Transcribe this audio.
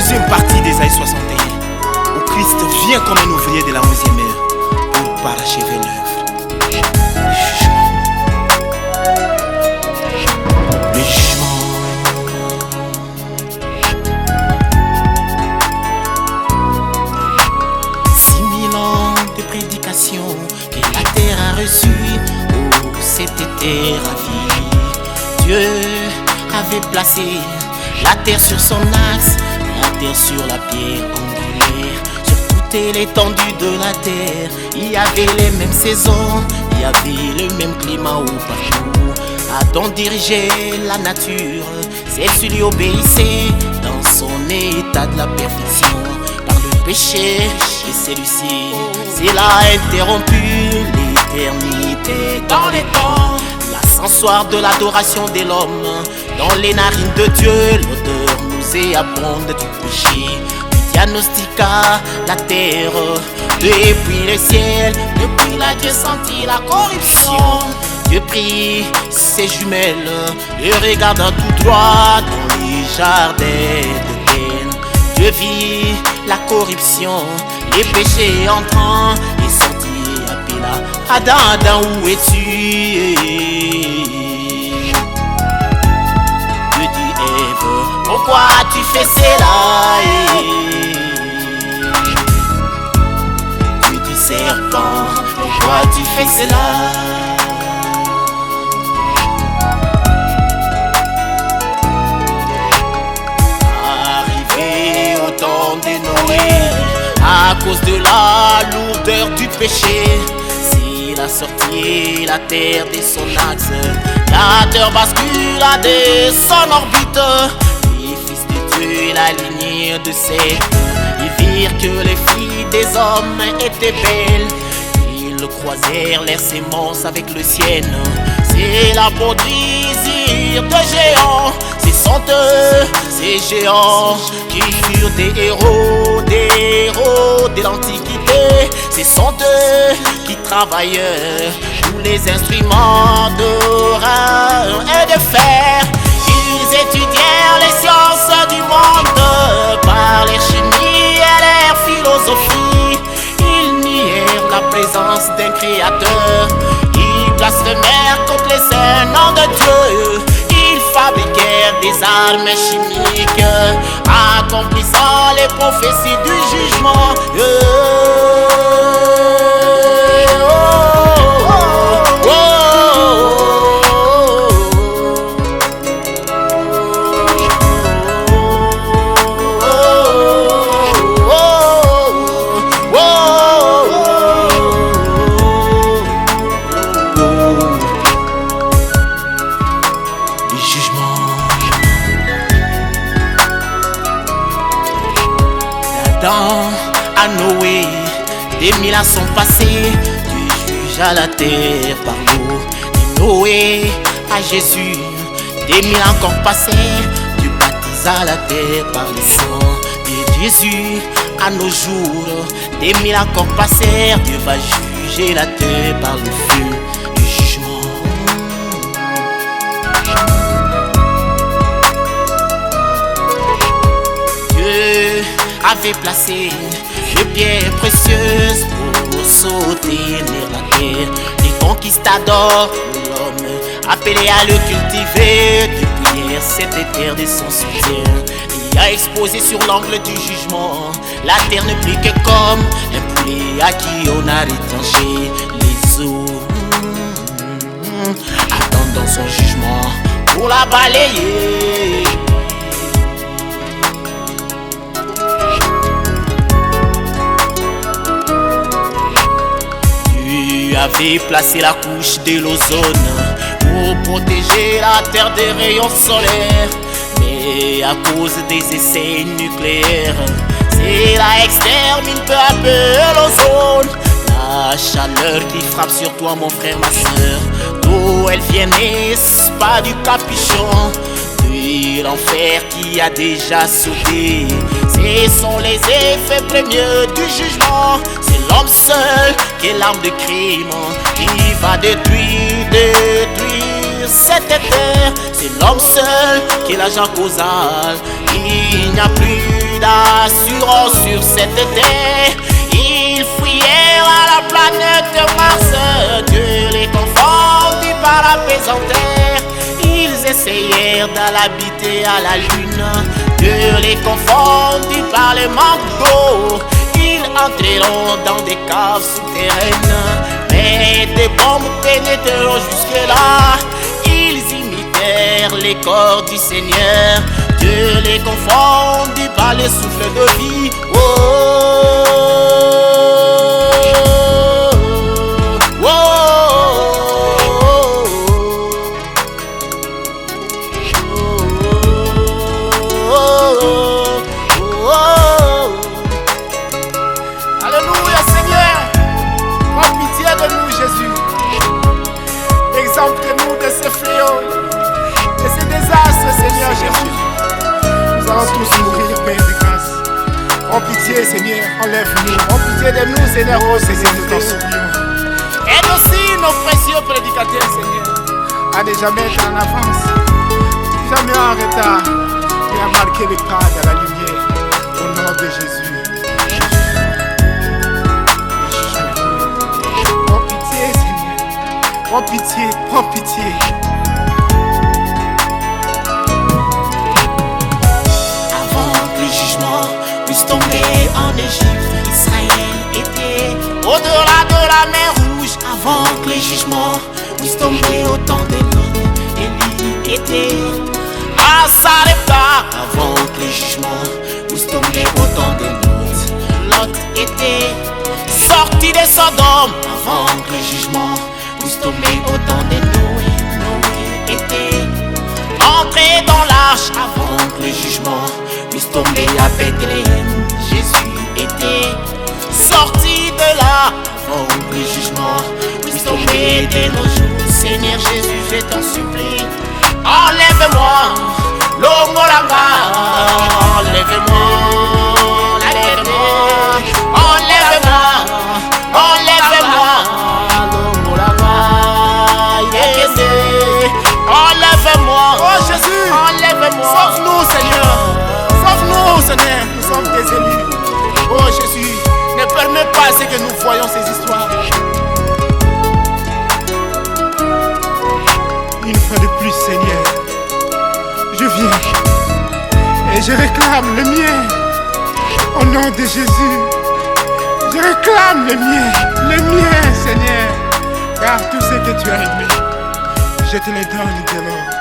deuxième partie d'Ésaïe 61, où Christ vient comme un ouvrier de la 11e heure pour parachever l'œuvre. Le jugement. 6000 ans de prédication que la terre a reçu, où c'était ravi. Dieu avait placé la terre sur son axe, la terre sur la pierre angulaire. Sur toute l'étendue de la terre, il y avait les mêmes saisons, il y avait le même climat au partout. Adam dirigeait la nature, c'est celui obéissait dans son état de la perfection. Par le péché, et celui-ci, s'il a interrompu l'éternité dans les temps. L'ascensoir de l'adoration de l'homme, dans les narines de Dieu, l'odeur nauséabonde du péché. Il diagnostiqua la terre, depuis le ciel, depuis là Dieu sentit la corruption. Dieu prit ses jumelles, et regarda tout droit dans les jardins d'Éden. Dieu vit la corruption, les péchés entrant, et sentit appela Adam, Adam, où es-tu? Dieu dit Ève, pourquoi tu fais cela? Dieu dit serpent, pourquoi tu fais cela? À cause de la lourdeur du péché, s'il a sorti la terre de son axe, la terre bascula de son orbite. Les fils de Dieu, la lignée de Seth, ils virent que les filles des hommes étaient belles. Ils croisèrent leurs sémences avec le ciel. C'est la beau désir de géants. Ce sont eux, ces géants, qui furent des héros de l'Antiquité. Ce sont eux qui travaillèrent tous les instruments d'or et de fer. Ils étudièrent les sciences du monde par leur chimie et leur philosophie. Ils nièrent la présence d'un créateur. Ils blasphémèrent contre les saints noms de Dieu. Ils fabriquèrent des armes chimiques, accomplissant les prophéties du jugement. À Noé, des 1000 ans sont passés, Dieu jugea la terre par l'eau. De Noé à Jésus, des 1000 ans encore passés, Dieu baptisa la terre par le sang. De Jésus à nos jours, des 1000 ans encore passés, Dieu va juger la terre par le feu du jugement. Dieu avait placé des pierres précieuses pour soutenir la terre. Les conquistadors, l'homme appelé à le cultiver, depuis cette terre de son soutien. Il a exposé sur l'angle du jugement. La terre n'est plus que comme un poulet à qui on a retranché les os, attendant son jugement pour la balayer. Avait placé la couche de l'ozone pour protéger la terre des rayons solaires. Mais à cause des essais nucléaires, cela extermine peu à peu l'ozone. La chaleur qui frappe sur toi, mon frère, ma soeur, d'où elle vient, n'est-ce pas du capuchon? Puis l'enfer qui a déjà sauté, ce sont les effets premiers du jugement. C'est l'homme seul qui est l'arme de crime, qui va détruire cette terre. C'est l'homme seul qui est l'agent causal. Il n'y a plus d'assurance sur cette terre. Ils fouillèrent à la planète Mars, Dieu les confondit par la pesanteur. Ils essayèrent d'en habiter à la lune, Dieu les confondit par le manque d'eau. Ils entreront dans des caves souterraines, mais des bombes pénétreront jusque-là. Ils imitèrent les corps du Seigneur, Dieu les confondit par le souffle de vie. Alléluia Seigneur, prends pitié de nous Jésus. Exempte-nous de ces fléaux, de ces désastres Seigneur Jésus. Nous allons tous mourir, Père de grâce. Prends pitié Seigneur, enlève-nous. Prends pitié de nous Seigneur, oh Seigneur, nous t'en supplions. Aide aussi nos précieux prédicateurs Seigneur, à ne jamais être en avance, jamais en retard, mais à marquer les pas de la lumière, au nom de Jésus. Prends pitié Seigneur, prends pitié, prends pitié. Puisse tomber en Égypte, Israël était au-delà de la mer Rouge. Avant que les jugements puissent tomber au temps de Lot, Élie était à Sarepta. Avant que les jugements puissent tomber au temps de Lot, Lot était sorti de Sodome. Avant que les jugements puissent tomber au temps de Noé, Noé était entré dans l'arche. Avant que les jugements puissent tomber à Bethléem, Jésus était sorti de là. Avant que les jugements puissent tomber de nos jours, Seigneur Jésus, je t'en supplie, enlève-moi l'omolanga, enlève-moi, enlève-moi, enlève-moi, enlève-moi l'omolanga, enlève-moi, Oh Jésus, enlève-moi, sauve-nous Seigneur, sauve-nous Seigneur, nous sommes tes élus. Oh Jésus, ne permets pas ce que nous voyons ces histoires. Une fois de plus Seigneur, je viens et je réclame le mien. Au nom de Jésus, je réclame le mien Seigneur, car tout ce que tu as aimé, je te le donne de l'or.